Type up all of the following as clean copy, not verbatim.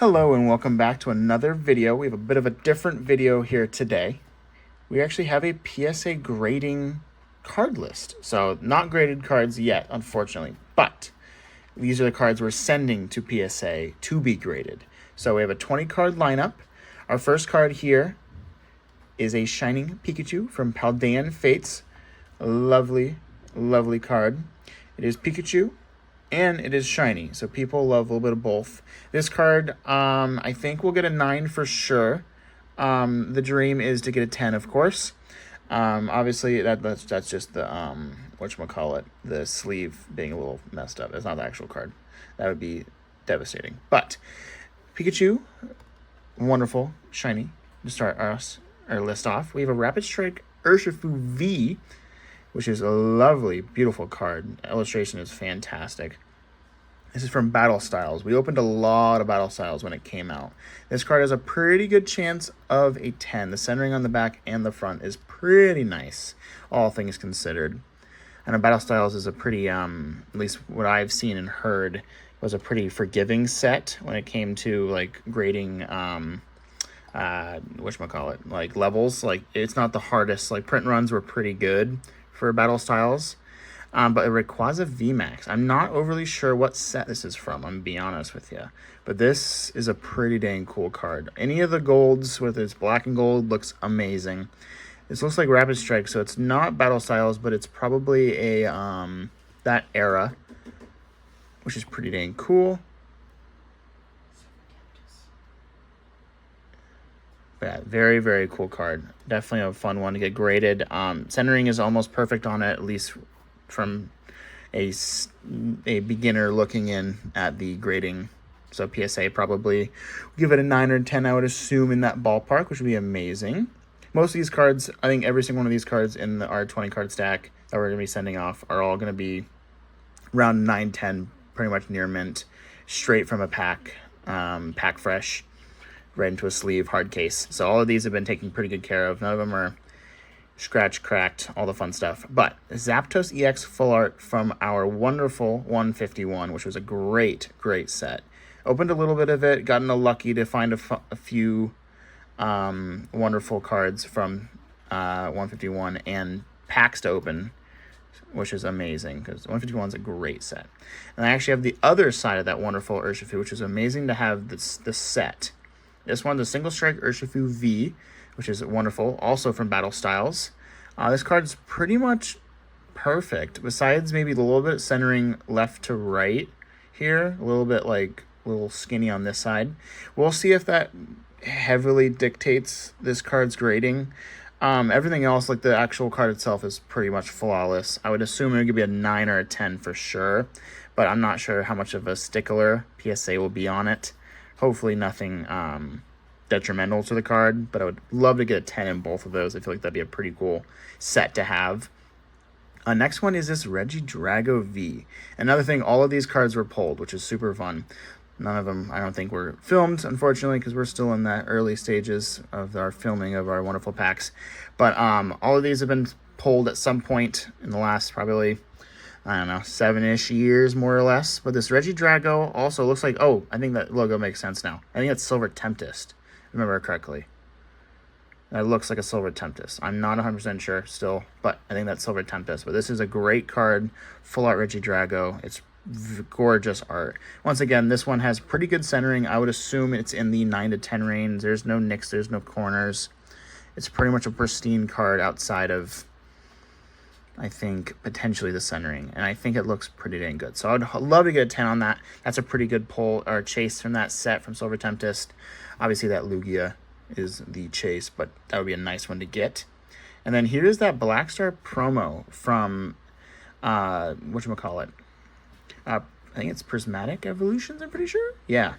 Hello and welcome back to another video. We have a bit of a different video here today. We actually have a PSA grading card list. So not graded cards yet, unfortunately, but these are the cards we're sending to PSA to be graded. So we have a 20 card lineup. Our first card here is a Shining Pikachu from Paldean Fates. A lovely, lovely card. It is Pikachu and it is shiny, so people love a little bit of both. This card, I think we'll get a 9 for sure. The dream is to get a 10, of course. Obviously, that's just the whatchamacallit, the sleeve being a little messed up. It's not the actual card. That would be devastating. But Pikachu, wonderful, shiny. To start our list off, we have a Rapid Strike Urshifu V, which is a lovely, beautiful card. The illustration is fantastic. This is from Battle Styles. We opened a lot of Battle Styles when it came out. This card has a pretty good chance of a 10. The centering on the back and the front is pretty nice, all things considered. And Battle Styles is a pretty, at least what I've seen and heard, was a pretty forgiving set when it came to like grading whatchamacallit, like levels. Like it's not the hardest. Like print runs were pretty good for Battle Styles. But a Rayquaza VMAX. I'm not overly sure what set this is from, I'm going to be honest with you. But this is a pretty dang cool card. Any of the golds, whether it's black and gold, looks amazing. This looks like Rapid Strike, so it's not Battle Styles, but it's probably a that era, which is pretty dang cool. Yeah, very, very cool card. Definitely a fun one to get graded. Centering is almost perfect on it, at least from a beginner looking in at the grading. So PSA probably give it a 9 or 10, I would assume, in that ballpark, which would be amazing. Most of these cards, I think every single one of these cards in our 20 card stack that we're going to be sending off are all going to be around 9, 10, pretty much near mint, straight from a pack, pack fresh, right into a sleeve, hard case. So all of these have been taken pretty good care of. None of them are scratch, cracked, all the fun stuff. But Zapdos EX full art from our wonderful 151, which was a great, great set. Opened a little bit of it, gotten lucky to find a few wonderful cards from 151 and packs to open, which is amazing because 151 is a great set. And I actually have the other side of that wonderful Urshifu, which is amazing to have this set. This one's a Single Strike Urshifu V, which is wonderful, also from Battle Styles. This card's pretty much perfect, besides maybe a little bit centering left to right here, a little skinny on this side. We'll see if that heavily dictates this card's grading. Everything else, like the actual card itself, is pretty much flawless. I would assume it would be a 9 or a 10 for sure, but I'm not sure how much of a stickler PSA will be on it. Hopefully nothing detrimental to the card, but I would love to get a 10 in both of those. I feel like that'd be a pretty cool set to have. Next one is this Regidrago V. Another thing, all of these cards were pulled, which is super fun. None of them, I don't think, were filmed, unfortunately, because we're still in the early stages of our filming of our wonderful packs. But all of these have been pulled at some point in the last probably, I don't know, 7-ish years, more or less. But this Regidrago also looks like, oh, I think that logo makes sense now. I think it's Silver Tempest, if I remember correctly. That looks like a Silver Tempest. I'm not 100% sure still, but I think that's Silver Tempest. But this is a great card, full art Regidrago. It's gorgeous art. Once again, this one has pretty good centering. I would assume it's in the 9 to 10 range. There's no nicks, there's no corners. It's pretty much a pristine card outside of, I think, potentially the centering, and I think it looks pretty dang good. So I'd love to get a 10 on that. That's a pretty good pull or chase from that set from Silver Tempest. Obviously that Lugia is the chase, but that would be a nice one to get. And then here is that Black Star promo from whatchamacallit, I think it's Prismatic Evolutions, I'm pretty sure. Yeah,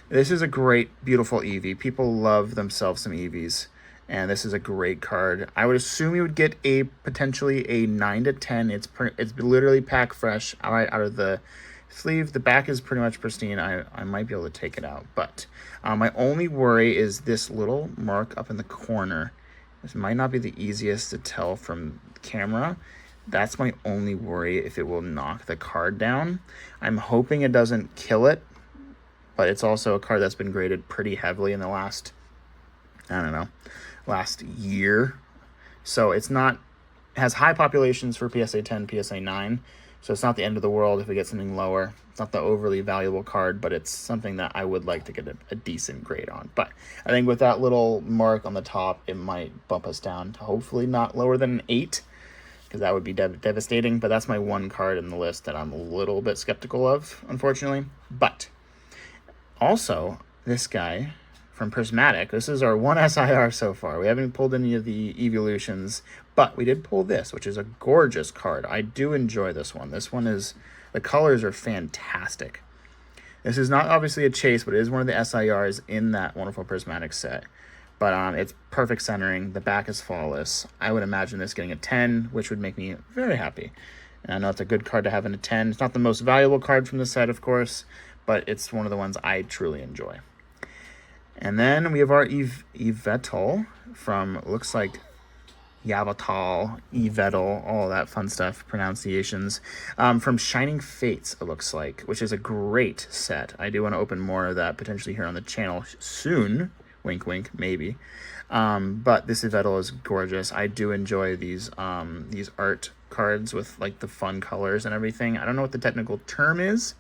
this is a great, beautiful Eevee. People love themselves some Eevees, and this is a great card. I would assume you would get a potentially a 9 to 10. It's literally pack fresh right out of the sleeve. The back is pretty much pristine. I might be able to take it out, but my only worry is this little mark up in the corner. This might not be the easiest to tell from camera. That's my only worry, if it will knock the card down. I'm hoping it doesn't kill it, but it's also a card that's been graded pretty heavily in the last, I don't know, last year. So it's not, it has high populations for PSA 10, PSA 9, so it's not the end of the world if we get something lower. It's not the overly valuable card, but it's something that I would like to get a decent grade on. But I think with that little mark on the top, it might bump us down to hopefully not lower than an 8, because that would be devastating. But that's my one card in the list that I'm a little bit skeptical of, unfortunately. But also, this guy from Prismatic, this is our one SIR so far. We haven't pulled any of the evolutions, but we did pull this, which is a gorgeous card. I do enjoy this one. This one is, the colors are fantastic. This is not obviously a chase, but it is one of the SIRs in that wonderful Prismatic set. But it's perfect centering. The back is flawless. I would imagine this getting a 10, which would make me very happy. And I know it's a good card to have in a 10. It's not the most valuable card from the set, of course, but it's one of the ones I truly enjoy. And then we have our Yveltal from, looks like Yveltal, Yveltal, all that fun stuff, pronunciations, from Shining Fates, it looks like, which is a great set. I do want to open more of that potentially here on the channel soon. Wink, wink, maybe. But this Yveltal is gorgeous. I do enjoy these art cards with like the fun colors and everything. I don't know what the technical term is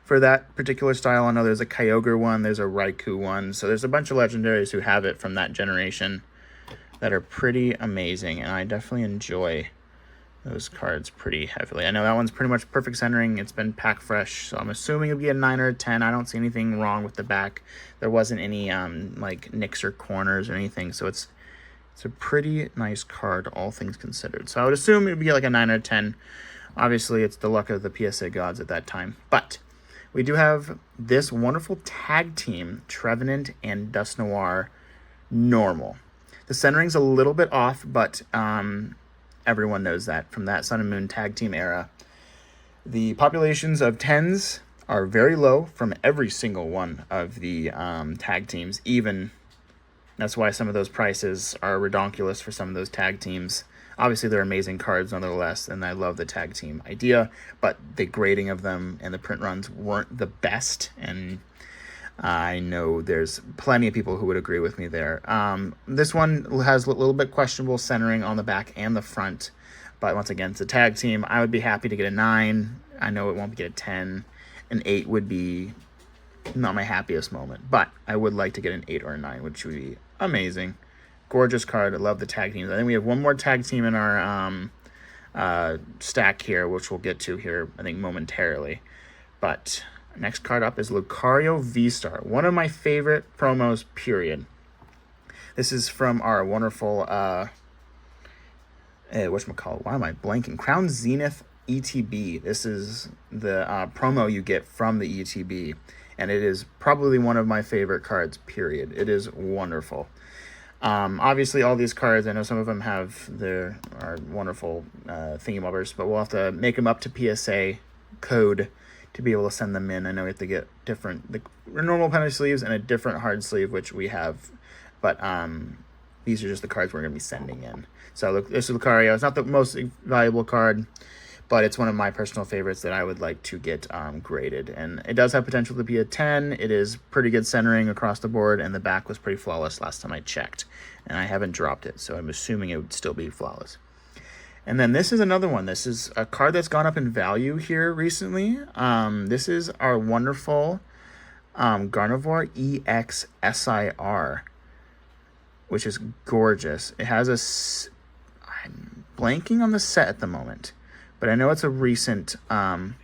for that particular style. I know there's a Kyogre one, there's a Raikou one, so there's a bunch of legendaries who have it from that generation that are pretty amazing, and I definitely enjoy those cards pretty heavily. I know that one's pretty much perfect centering. It's been pack fresh, so I'm assuming it'll be a 9 or a 10. I don't see anything wrong with the back. There wasn't any like nicks or corners or anything, so it's a pretty nice card, all things considered. So I would assume it would be like a 9 or a 10. Obviously, it's the luck of the PSA gods at that time. But we do have this wonderful tag team, Trevenant and Dusknoir normal. The centering's a little bit off, but everyone knows that from that Sun and Moon tag team era. The populations of 10s are very low from every single one of the tag teams. Even that's why some of those prices are redonkulous for some of those tag teams. Obviously, they're amazing cards nonetheless, and I love the tag team idea, but the grading of them and the print runs weren't the best, and I know there's plenty of people who would agree with me there. This one has a little bit questionable centering on the back and the front, but once again, it's a tag team. I would be happy to get a 9. I know it won't get a 10. An 8 would be not my happiest moment, but I would like to get an 8 or a 9, which would be amazing. Gorgeous card. I love the tag teams. I think we have one more tag team in our stack here, which we'll get to here, I think, momentarily. But next card up is Lucario VSTAR, one of my favorite promos, period. This is from our wonderful, whatchamacallit, why am I blanking? Crown Zenith ETB. This is the promo you get from the ETB, and it is probably one of my favorite cards, period. It is wonderful. Obviously, all these cards, I know some of them are wonderful thingy-bobbers, but we'll have to make them up to PSA code to be able to send them in. I know we have to get the normal penalty sleeves and a different hard sleeve, which we have, but these are just the cards we're going to be sending in. So look, this is Lucario. It's not the most valuable card, but it's one of my personal favorites that I would like to get graded. And it does have potential to be a 10. It is pretty good centering across the board, and the back was pretty flawless last time I checked. And I haven't dropped it, so I'm assuming it would still be flawless. And then this is another one. This is a card that's gone up in value here recently. This is our wonderful Gardevoir EX SIR, which is gorgeous. It has I'm blanking on the set at the moment, but I know it's a recent Scarlet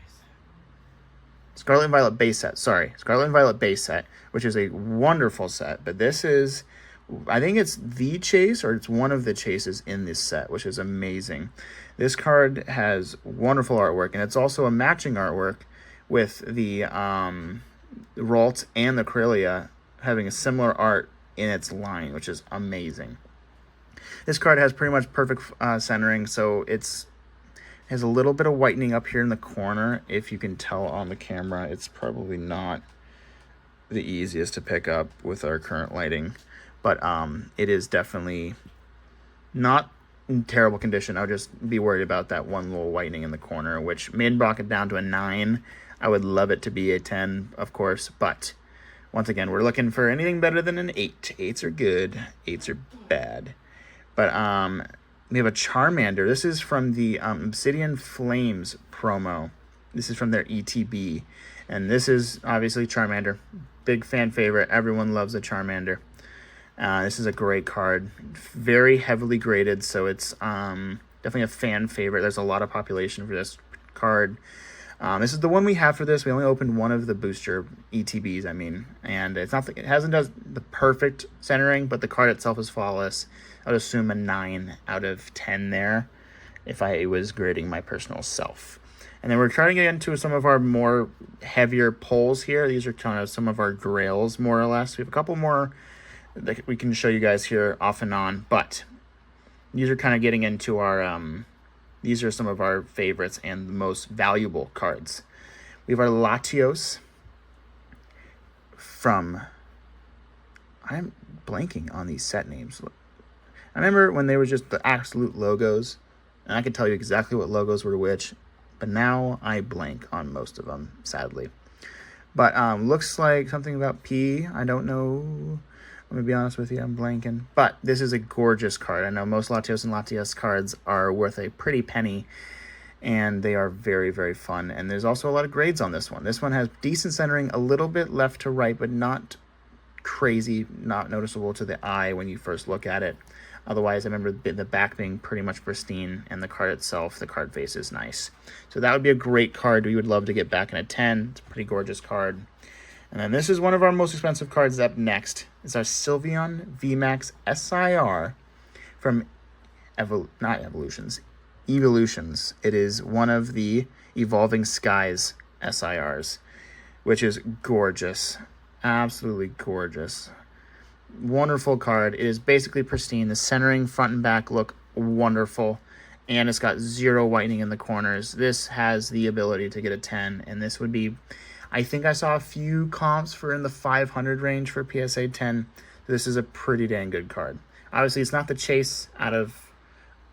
and Violet base set. Sorry, Scarlet and Violet base set, which is a wonderful set. But this is, I think it's the chase, or it's one of the chases in this set, which is amazing. This card has wonderful artwork, and it's also a matching artwork with the Ralt and the Corellia having a similar art in its line, which is amazing. This card has pretty much perfect centering, so it has a little bit of whitening up here in the corner. If you can tell on the camera, it's probably not the easiest to pick up with our current lighting, but it is definitely not in terrible condition. I would just be worried about that one little whitening in the corner, which made brought it down to a 9. I would love it to be a 10, of course, but once again, we're looking for anything better than an 8. 8s are good, 8s are bad. But we have a Charmander. This is from the Obsidian Flames promo. This is from their ETB, and this is obviously Charmander. Big fan favorite. Everyone loves a Charmander. This is a great card. Very heavily graded, so it's definitely a fan favorite. There's a lot of population for this card. This is the one we have for this. We only opened one of the booster ETBs, and it hasn't done the perfect centering, but the card itself is flawless. I would assume a 9 out of 10 there if I was grading my personal self. And then we're trying to get into some of our more heavier pulls here. These are kind of some of our grails, more or less. We have a couple more that we can show you guys here off and on, but these are kind of getting into our, these are some of our favorites and the most valuable cards. We have our Latios from, I'm blanking on these set names. I remember when they were just the absolute logos, and I could tell you exactly what logos were which, but now I blank on most of them, sadly. But looks like something about P. I don't know. Let me be honest with you, I'm blanking. But this is a gorgeous card. I know most Latios and Latias cards are worth a pretty penny, and they are very, very fun. And there's also a lot of grades on this one. This one has decent centering, a little bit left to right, but not crazy, not noticeable to the eye when you first look at it. Otherwise, I remember the back being pretty much pristine, and the card itself, the card face is nice. So that would be a great card we would love to get back in a 10. It's a pretty gorgeous card. And then this is one of our most expensive cards up next. It's our Sylveon VMAX SIR from Evolutions. It is one of the Evolving Skies SIRs, which is gorgeous. Absolutely gorgeous. Wonderful card. It is basically pristine. The centering, front and back look wonderful, and it's got 0 whitening in the corners. This has the ability to get a 10, and this would be, I think I saw a few comps for in the 500 range for PSA 10. This is a pretty dang good card. Obviously, it's not the chase out of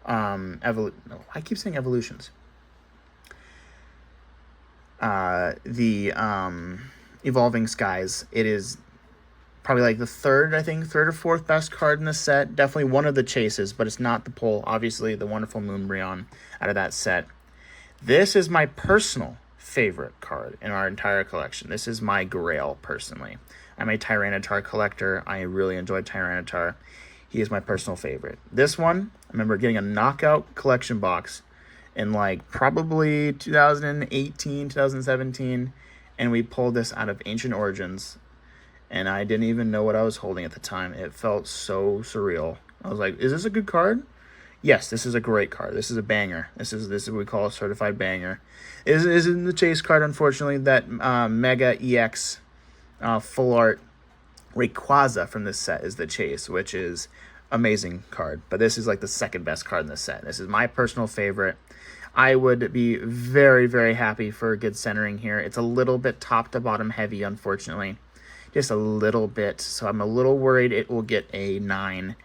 I keep saying Evolutions. The Evolving Skies. It is probably like the third or fourth best card in the set. Definitely one of the chases, but it's not the pull. Obviously, the wonderful Moonbreon out of that set. This is my personal favorite card in our entire collection. This is my grail, personally. I'm a Tyranitar collector. I really enjoy Tyranitar. He is my personal favorite. This one, I remember getting a knockout collection box in like probably 2018, 2017, and we pulled this out of Ancient Origins, and I didn't even know what I was holding at the time. It felt so surreal. I was like, is this a good card? Yes, this is a great card. This is a banger. This is what we call a certified banger. It isn't the chase card, unfortunately. That Mega EX full art Rayquaza from this set is the chase, which is amazing card. But this is like the second best card in the set. This is my personal favorite. I would be very, very happy for good centering here. It's a little bit top to bottom heavy, unfortunately. Just a little bit. So I'm a little worried it will get a 9.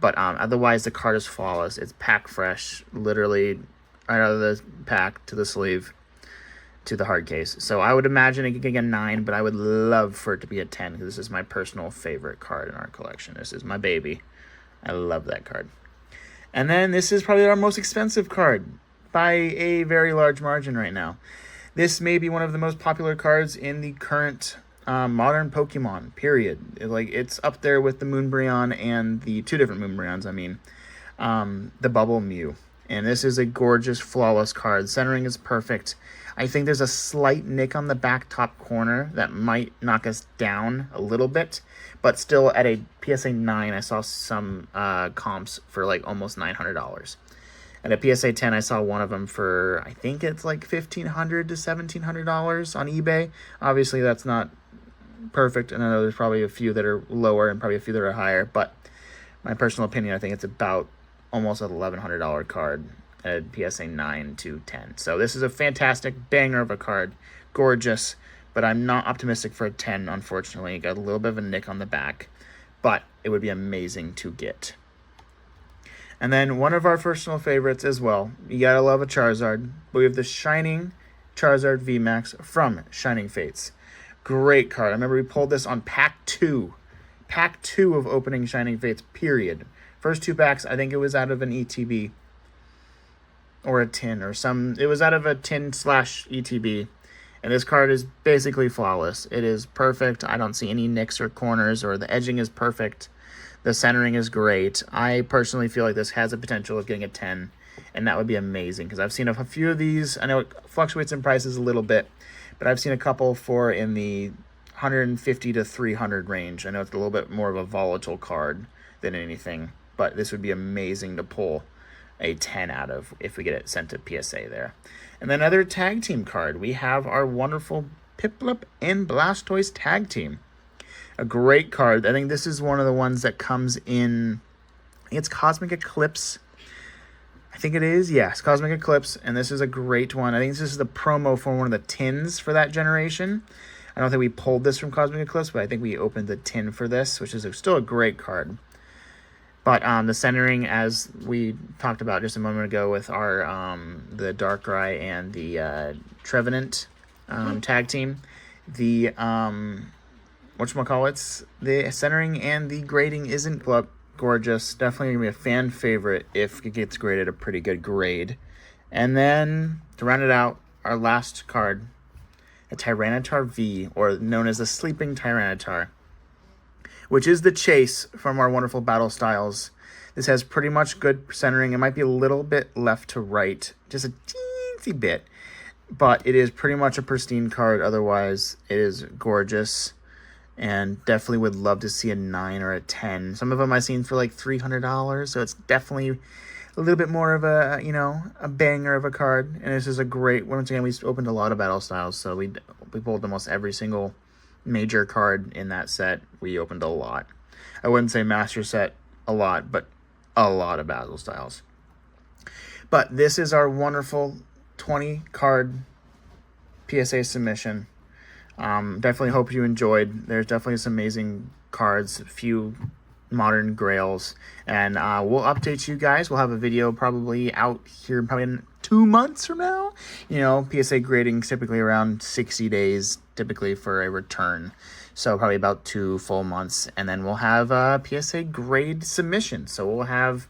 But otherwise, the card is flawless. It's pack fresh, literally right out of the pack to the sleeve to the hard case. So I would imagine it could get a 9, but I would love for it to be a 10 because this is my personal favorite card in our collection. This is my baby. I love that card. And then this is probably our most expensive card by a very large margin right now. This may be one of the most popular cards in the current modern Pokemon, period. It's up there with the Moonbreon and the 2 different Moonbreons, the Bubble Mew. And this is a gorgeous, flawless card. Centering is perfect. I think there's a slight nick on the back top corner that might knock us down a little bit, but still at a PSA 9, I saw some comps for like almost $900. At a PSA 10, I saw one of them for, I think it's like $1,500 to $1,700 on eBay. Obviously, that's not perfect, and I know there's probably a few that are lower and probably a few that are higher, but my personal opinion, I think it's about almost an $1,100 card at PSA 9 to 10. So this is a fantastic banger of a card. Gorgeous, but I'm not optimistic for a 10, unfortunately. Got a little bit of a nick on the back, but it would be amazing to get. And then one of our personal favorites as well. You gotta love a Charizard. We have the Shining Charizard VMAX from Shining Fates. Great card. I remember we pulled this on pack 2. Pack 2 of opening Shining Fates, period. First 2 packs, I think it was out of an ETB. Or a tin or some. It was out of a tin / ETB. And this card is basically flawless. It is perfect. I don't see any nicks or corners, or the edging is perfect. The centering is great. I personally feel like this has the potential of getting a 10, and that would be amazing because I've seen a few of these. I know it fluctuates in prices a little bit, but I've seen a couple for in the 150 to 300 range. I know it's a little bit more of a volatile card than anything, but this would be amazing to pull a 10 out of if we get it sent to PSA there. And then another tag team card. We have our wonderful Piplup and Blastoise tag team. A great card. I think this is one of the ones that comes in, I think it's Cosmic Eclipse. I think it is, yes, Cosmic Eclipse. And this is a great one. I think this is the promo for one of the tins for that generation. I don't think we pulled this from Cosmic Eclipse, but I think we opened the tin for this, which is still a great card. But the centering, as we talked about just a moment ago with our the Darkrai and the Trevenant tag team, the whatchamacallits, the centering and the grading isn't gorgeous. Definitely going to be a fan favorite if it gets graded a pretty good grade. And then, to round it out, our last card, a Tyranitar V, or known as the Sleeping Tyranitar, which is the chase from our wonderful battle styles. This has pretty much good centering. It might be a little bit left to right, just a teensy bit, but it is pretty much a pristine card. Otherwise, it is gorgeous, and definitely would love to see a 9 or a 10. Some of them I've seen for like $300, so it's definitely a little bit more of a, you know, a banger of a card. And this is a great, once again, we opened a lot of battle styles, so we pulled almost every single major card in that set. We opened a lot. I wouldn't say master set a lot, but a lot of battle styles. But this is our wonderful 20 card PSA submission. Definitely hope you enjoyed. There's definitely some amazing cards, a few modern grails, and we'll update you guys. We'll have a video probably out here probably in 2 months from now. You know, PSA grading typically around 60 days typically for a return, so probably about 2 full months, and then we'll have a PSA grade submission. So we'll have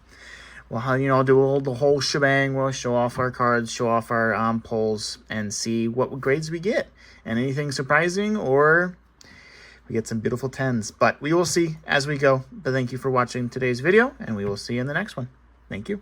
you know, do the whole shebang. We'll show off our cards, show off our polls, and see what grades we get, and anything surprising, or we get some beautiful 10s. But we will see as we go. But thank you for watching today's video, and we will see you in the next one. Thank you.